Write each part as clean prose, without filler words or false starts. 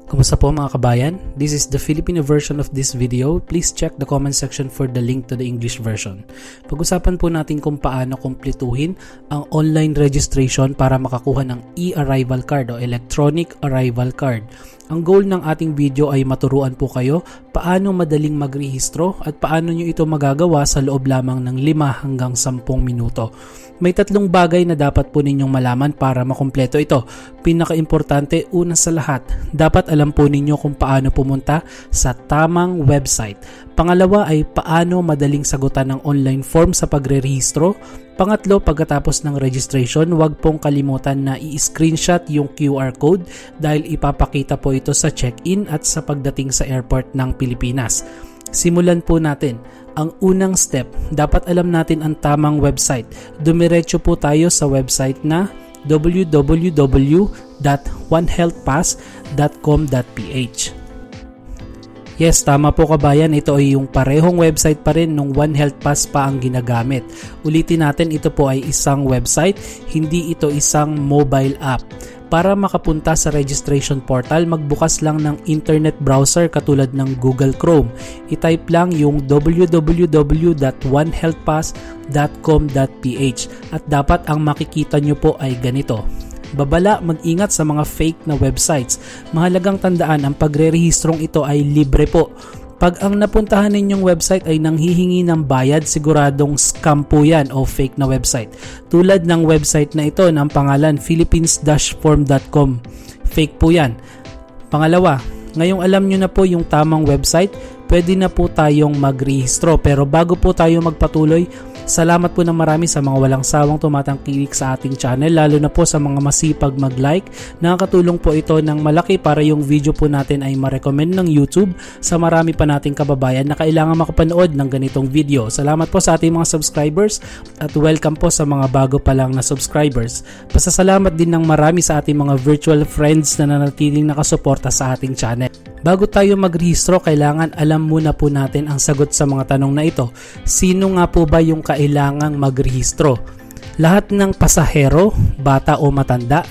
Kumusta po mga kabayan? This is the Filipino version of this video. Please check the comment section for the link to the English version. Pag-usapan po natin kung paano kumpletuhin ang online registration para makakuha ng e-arrival card o electronic arrival card. Ang goal ng ating video ay maturuan po kayo paano madaling magrehistro at paano nyo ito magagawa sa loob lamang ng 5 hanggang 10 minuto. May 3 bagay na dapat po ninyong malaman para makumpleto ito. Pinaka-importante, una sa lahat, dapat alam po ninyo kung paano pumunta sa tamang website. Pangalawa ay paano madaling sagutan ng online form sa pagrerehistro. Pangatlo, pagkatapos ng registration, huwag pong kalimutan na i-screenshot yung QR code dahil ipapakita po ito sa check-in at sa pagdating sa airport ng Pilipinas. Simulan po natin. Ang unang step, dapat alam natin ang tamang website. Dumiretso po tayo sa website na www.onehealthpass.com.ph. Yes, tama po kabayan, ito ay yung parehong website pa rin nung One Health Pass pa ang ginagamit. Ulitin natin, ito po ay isang website, hindi ito isang mobile app. Para makapunta sa registration portal, magbukas lang ng internet browser katulad ng Google Chrome. I-type lang yung www.onehealthpass.com.ph at dapat ang makikita nyo po ay ganito. Babala, mag-ingat sa mga fake na websites. Mahalagang tandaan, ang pagrerehistrong ito ay libre po. Pag ang napuntahan ninyong website ay nanghihingi ng bayad, siguradong scam po yan o fake na website. Tulad ng website na ito ng pangalan philippines-form.com. Fake po yan. Pangalawa, ngayong alam nyo na po yung tamang website, pwede na po tayong magrehistro. Pero bago po tayo magpatuloy, salamat po ng marami sa mga walang sawang tumatangkilik sa ating channel, lalo na po sa mga masipag mag-like. Nakakatulong po ito ng malaki para yung video po natin ay ma-recommend ng YouTube sa marami pa nating kababayan na kailangan makapanood ng ganitong video. Salamat po sa ating mga subscribers at welcome po sa mga bago pa lang na subscribers. Pasasalamat din ng marami sa ating mga virtual friends na nanatiling nakasuporta sa ating channel. Bago tayo magrehistro, kailangan alam muna po natin ang sagot sa mga tanong na ito. Sino nga po ba yung kailangang magrehistro? Lahat ng pasahero, bata o matanda.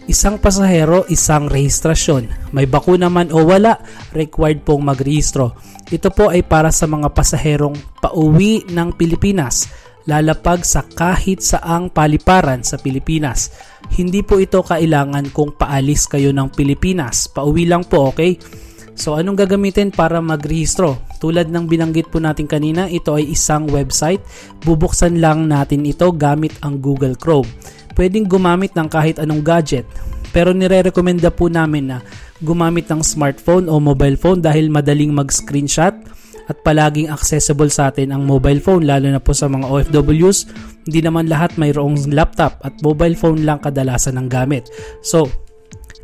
Isang pasahero, isang rehistrasyon. May bakuna man o wala, required pong magrehistro. Ito po ay para sa mga pasaherong pauwi ng Pilipinas, lalapag sa kahit saang paliparan sa Pilipinas. Hindi po ito kailangan kung paalis kayo ng Pilipinas. Pauwi lang po, okay? So anong gagamitin para magrehistro? Tulad ng binanggit po natin kanina, ito ay isang website. Bubuksan lang natin ito gamit ang Google Chrome. Pwedeng gumamit ng kahit anong gadget. Pero nire-recommenda po namin na gumamit ng smartphone o mobile phone dahil madaling mag-screenshot at palaging accessible sa atin ang mobile phone, lalo na po sa mga OFWs. Hindi naman lahat mayroong laptop at mobile phone lang kadalasan ang gamit. So,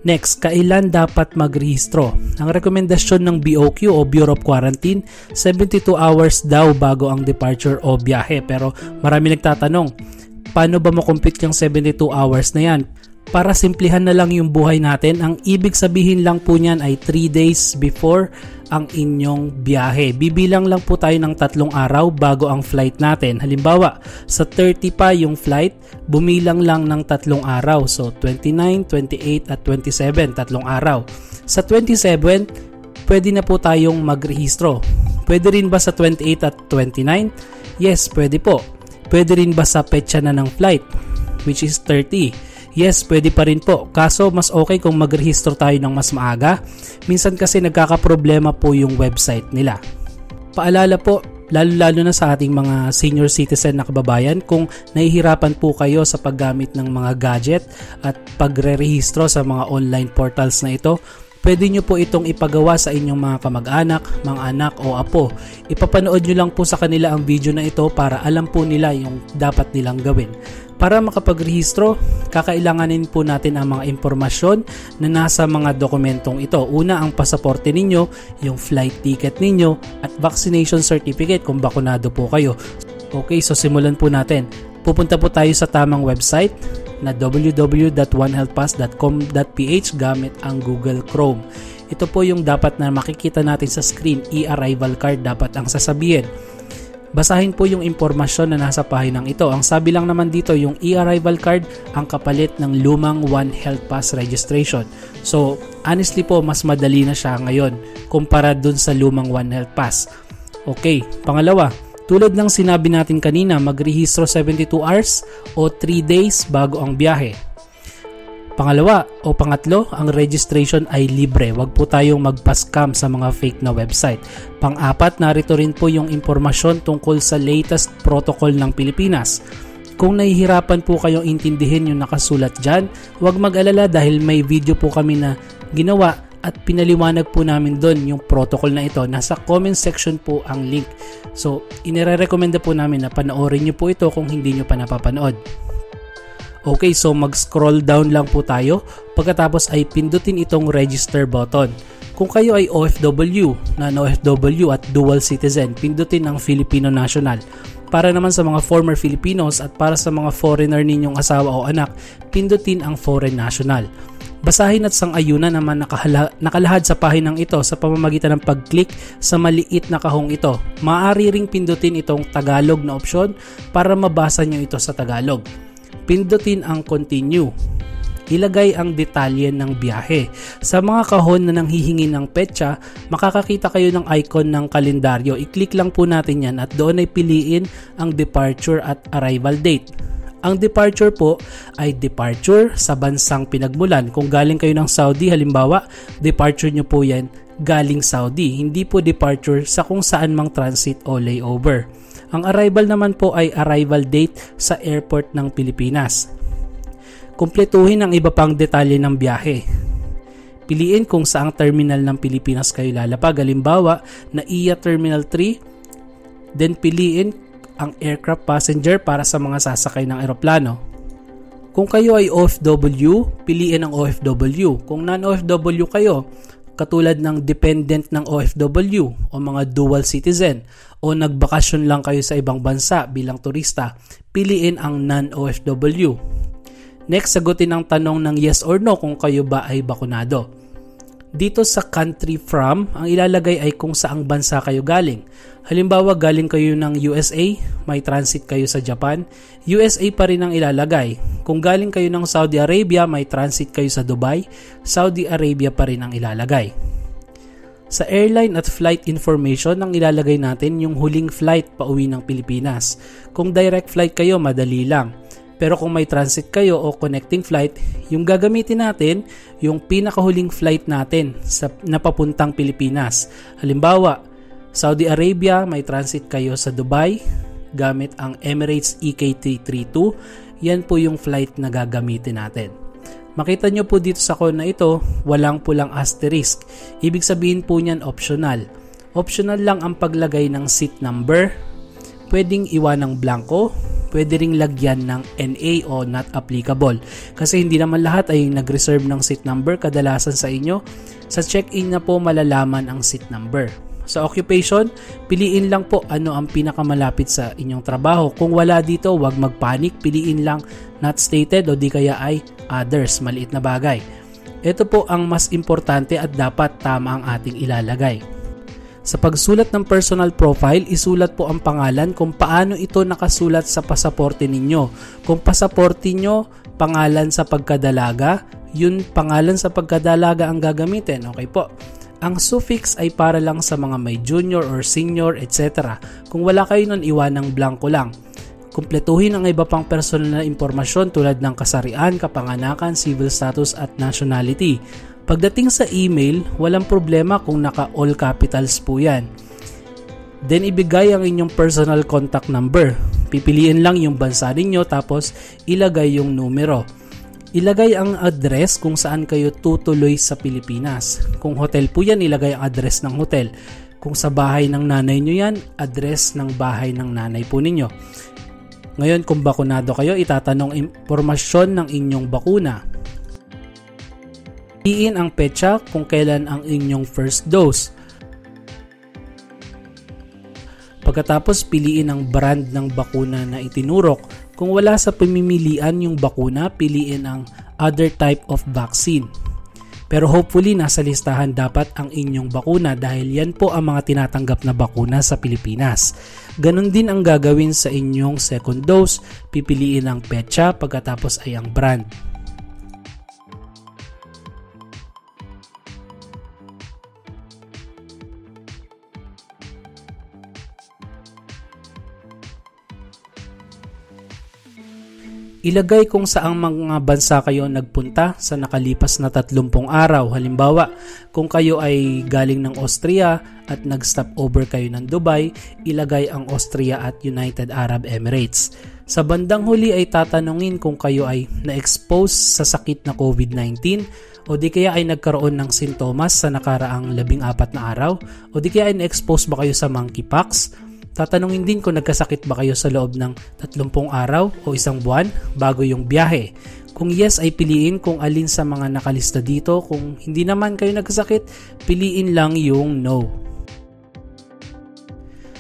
next, kailan dapat magrehistro? Ang rekomendasyon ng BOQ o Bureau of Quarantine, 72 hours daw bago ang departure o biyahe. Pero marami nagtatanong, paano ba makompute yung 72 hours na yan? Para simplihan na lang yung buhay natin, ang ibig sabihin lang po niyan ay 3 days before ang inyong biyahe. Bibilang lang po tayo ng 3 araw bago ang flight natin. Halimbawa, sa 30 pa yung flight, bumilang lang ng 3 araw. So, 29, 28 at 27, 3 araw. Sa 27, pwede na po tayong magrehistro. Pwede rin ba sa 28 at 29? Yes, pwede po. Pwede rin ba sa petsa na ng flight, which is 30? Yes, pwede pa rin po. Kaso mas okay kung magrehistro tayo ng mas maaga. Minsan kasi nagkakaproblema po yung website nila. Paalala po, lalo-lalo na sa ating mga senior citizen na kababayan, kung nahihirapan po kayo sa paggamit ng mga gadget at pagrerehistro sa mga online portals na ito, pwede nyo po itong ipagawa sa inyong mga kamag-anak, mga anak o apo. Ipapanood nyo lang po sa kanila ang video na ito para alam po nila yung dapat nilang gawin. Para makapagrehistro, kakailanganin po natin ang mga impormasyon na nasa mga dokumentong ito. Una, ang pasaporte ninyo, yung flight ticket ninyo, at vaccination certificate kung bakunado po kayo. Okay, so simulan po natin. Pupunta po tayo sa tamang website na www.onehealthpass.com.ph gamit ang Google Chrome. Ito po yung dapat na makikita natin sa screen, e-arrival card dapat ang sasabihin. Basahin po yung impormasyon na nasa pahinang ito. Ang sabi lang naman dito, yung e-arrival card ang kapalit ng lumang One Health Pass registration. So, honestly po, mas madali na siya ngayon kumpara dun sa lumang One Health Pass. Okay, pangalawa, tulad ng sinabi natin kanina, magrehistro 72 hours o 3 days bago ang biyahe. Pangatlo, ang registration ay libre. Huwag po tayong magpa-scam sa mga fake na website. Pang-apat, narito rin po yung impormasyon tungkol sa latest protocol ng Pilipinas. Kung nahihirapan po kayong intindihin yung nakasulat dyan, huwag mag-alala dahil may video po kami na ginawa at pinaliwanag po namin doon yung protocol na ito. Nasa comment section po ang link. So, inirerekomenda po namin na panoorin nyo po ito kung hindi nyo pa napapanood. Okay, so mag-scroll down lang po tayo. Pagkatapos ay pindutin itong register button. Kung kayo ay OFW, non-OFW at dual citizen, pindutin ang Filipino National. Para naman sa mga former Filipinos at para sa mga foreigner ninyong asawa o anak, pindutin ang Foreign National. Basahin at sang-ayunan naman nakalahad sa pahinang ito sa pamamagitan ng pag-click sa maliit na kahong ito. Maaari ring pindutin itong Tagalog na opsyon para mabasa nyo ito sa Tagalog. Pindutin ang continue. Ilagay ang detalye ng biyahe. Sa mga kahon na nanghihingi ng petsa, makakakita kayo ng icon ng kalendaryo. I-click lang po natin yan at doon ay piliin ang departure at arrival date. Ang departure po ay departure sa bansang pinagmulan. Kung galing kayo ng Saudi, halimbawa, departure nyo po yan galing Saudi. Hindi po departure sa kung saan mang transit o layover. Ang arrival naman po ay arrival date sa airport ng Pilipinas. Kumpletuhin ang iba pang detalye ng biyahe. Piliin kung saang terminal ng Pilipinas kayo lalapag. Halimbawa, NAIA Terminal 3. Then piliin ang aircraft passenger para sa mga sasakay ng eroplano. Kung kayo ay OFW, piliin ang OFW. Kung non-OFW kayo, katulad ng dependent ng OFW o mga dual citizen o nagbakasyon lang kayo sa ibang bansa bilang turista, piliin ang non-OFW. Next, sagutin ang tanong ng yes or no kung kayo ba ay bakunado. Dito sa country from, ang ilalagay ay kung saang bansa kayo galing. Halimbawa, galing kayo ng USA, may transit kayo sa Japan, USA pa rin ang ilalagay. Kung galing kayo ng Saudi Arabia, may transit kayo sa Dubai, Saudi Arabia pa rin ang ilalagay. Sa airline at flight information, ang ilalagay natin yung huling flight pauwi ng Pilipinas. Kung direct flight kayo, madali lang. Pero kung may transit kayo o connecting flight, yung gagamitin natin, yung pinakahuling flight natin na papuntang Pilipinas. Halimbawa, Saudi Arabia, may transit kayo sa Dubai gamit ang Emirates EK332. Yan po yung flight na gagamitin natin. Makita nyo po dito sa cone na ito, walang pulang asterisk. Ibig sabihin po niyan optional. Optional lang ang paglagay ng seat number. Pwedeng iwan ng blanco. Pwede ring lagyan ng NA o not applicable. Kasi hindi naman lahat ay nag-reserve ng seat number. Kadalasan sa inyo, sa check-in na po malalaman ang seat number. Sa occupation, piliin lang po ano ang pinakamalapit sa inyong trabaho. Kung wala dito, huwag magpanik. Piliin lang not stated o di kaya ay others, maliit na bagay. Ito po ang mas importante at dapat tama ang ating ilalagay. Sa pagsulat ng personal profile, isulat po ang pangalan kung paano ito nakasulat sa pasaporte ninyo. Kung pasaporte nyo, pangalan sa pagkadalaga, yun pangalan sa pagkadalaga ang gagamitin. Okay po. Ang suffix ay para lang sa mga may junior or senior, etc. Kung wala kayo nun, iwanang blanco lang. Kumpletuhin ang iba pang personal na impormasyon tulad ng kasarian, kapanganakan, civil status at nationality. Pagdating sa email, walang problema kung naka all capitals po yan. Then ibigay ang inyong personal contact number. Pipiliin lang yung bansa ninyo tapos ilagay yung numero. Ilagay ang address kung saan kayo tutuloy sa Pilipinas. Kung hotel po yan, ilagay ang address ng hotel. Kung sa bahay ng nanay nyo yan, address ng bahay ng nanay po ninyo. Ngayon, kung bakunado kayo, itatanong impormasyon ng inyong bakuna. Piliin ang petsa kung kailan ang inyong first dose. Pagkatapos, piliin ang brand ng bakuna na itinurok. Kung wala sa pamimilian yung bakuna, piliin ang other type of vaccine. Pero hopefully nasa listahan dapat ang inyong bakuna dahil yan po ang mga tinatanggap na bakuna sa Pilipinas. Ganon din ang gagawin sa inyong second dose, pipiliin ang petsa pagkatapos ay ang brand. Ilagay kung saang mga bansa kayo nagpunta sa nakalipas na 30 araw. Halimbawa, kung kayo ay galing ng Austria at nag-stop over kayo ng Dubai, ilagay ang Austria at United Arab Emirates. Sa bandang huli ay tatanungin kung kayo ay na-expose sa sakit na COVID-19 o di kaya ay nagkaroon ng sintomas sa nakaraang 14 na araw o di kaya ay na-expose ba kayo sa monkeypox. Tatanungin din kung nagkasakit ba kayo sa loob ng 30 araw o isang buwan bago yung biyahe. Kung yes ay piliin kung alin sa mga nakalista dito. Kung hindi naman kayo nagkasakit, piliin lang yung no.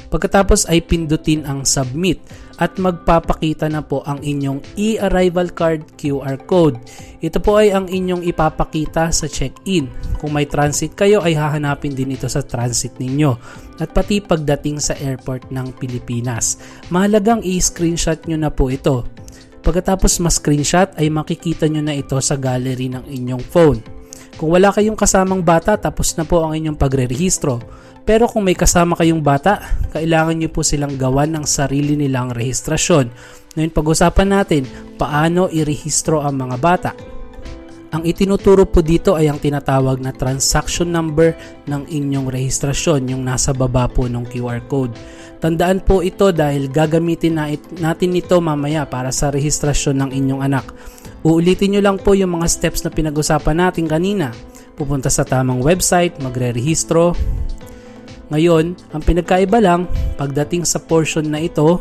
Pagkatapos ay pindutin ang submit at magpapakita na po ang inyong e-arrival card QR code. Ito po ay ang inyong ipapakita sa check-in. Kung may transit kayo ay hahanapin din ito sa transit ninyo at pati pagdating sa airport ng Pilipinas. Mahalagang i-screenshot nyo na po ito. Pagkatapos ma-screenshot ay makikita nyo na ito sa gallery ng inyong phone. Kung wala kayong kasamang bata, tapos na po ang inyong pagre-rehistro. Pero kung may kasama kayong bata, kailangan nyo po silang gawan ng sarili nilang rehistrasyon. Ngayon pag-usapan natin, paano irehistro ang mga bata. Ang itinuturo po dito ay ang tinatawag na transaction number ng inyong rehistrasyon, yung nasa baba po ng QR code. Tandaan po ito dahil gagamitin natin ito mamaya para sa rehistrasyon ng inyong anak. Uulitin nyo lang po yung mga steps na pinag-usapan natin kanina. Pupunta sa tamang website, magre-rehistro. Ngayon, ang pinagkaiba lang, pagdating sa portion na ito,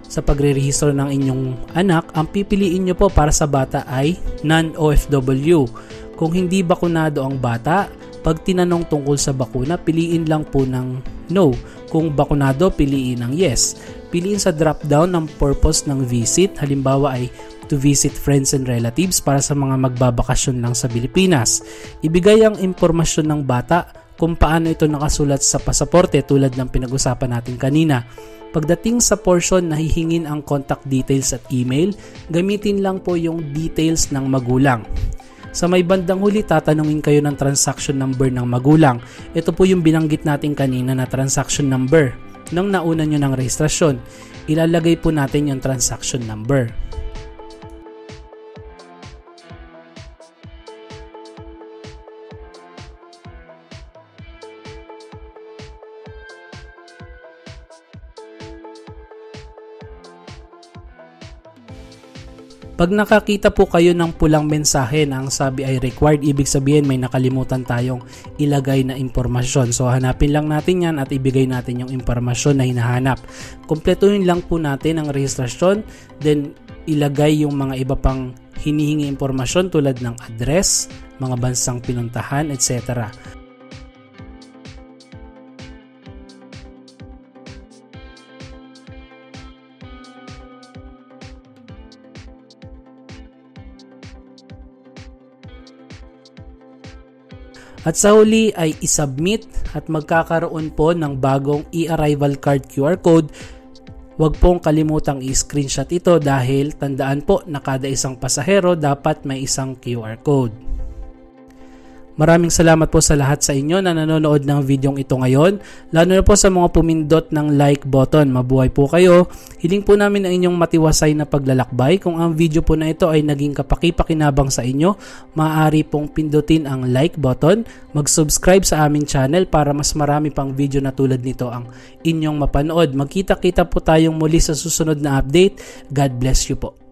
sa pagre-rehistro ng inyong anak, ang pipiliin nyo po para sa bata ay non-OFW. Kung hindi bakunado ang bata, pag tinanong tungkol sa bakuna, piliin lang po ng no. Kung bakunado, piliin ng yes. Piliin sa drop-down ng purpose ng visit, halimbawa ay to visit friends and relatives para sa mga magbabakasyon lang sa Pilipinas. Ibigay ang impormasyon ng bata kung paano ito nakasulat sa pasaporte tulad ng pinag-usapan natin kanina. Pagdating sa portion na hihingin ang contact details at email, gamitin lang po yung details ng magulang. Sa may bandang huli, tatanungin kayo ng transaction number ng magulang. Ito po yung binanggit natin kanina na transaction number. Nang nauna nyo ng rehistrasyon, ilalagay po natin yung transaction number. Pag nakakita po kayo ng pulang mensahe na ang sabi ay required, ibig sabihin may nakalimutan tayong ilagay na impormasyon. So hanapin lang natin yan at ibigay natin yung impormasyon na hinahanap. Kumpletuhin lang po natin ang rehistrasyon, then ilagay yung mga iba pang hinihingi impormasyon tulad ng address, mga bansang pinuntahan, etc. At sa huli ay isubmit at magkakaroon po ng bagong e-arrival card QR code. Huwag pong kalimutang i-screenshot ito dahil tandaan po na kada isang pasahero dapat may isang QR code. Maraming salamat po sa lahat sa inyo na nanonood ng videong ito ngayon. Lalo na po sa mga pumindot ng like button. Mabuhay po kayo. Hiling po namin ang inyong matiwasay na paglalakbay. Kung ang video po na ito ay naging kapaki-pakinabang sa inyo, maaari pong pindutin ang like button. Mag-subscribe sa aming channel para mas marami pang video na tulad nito ang inyong mapanood. Magkita-kita po tayong muli sa susunod na update. God bless you po.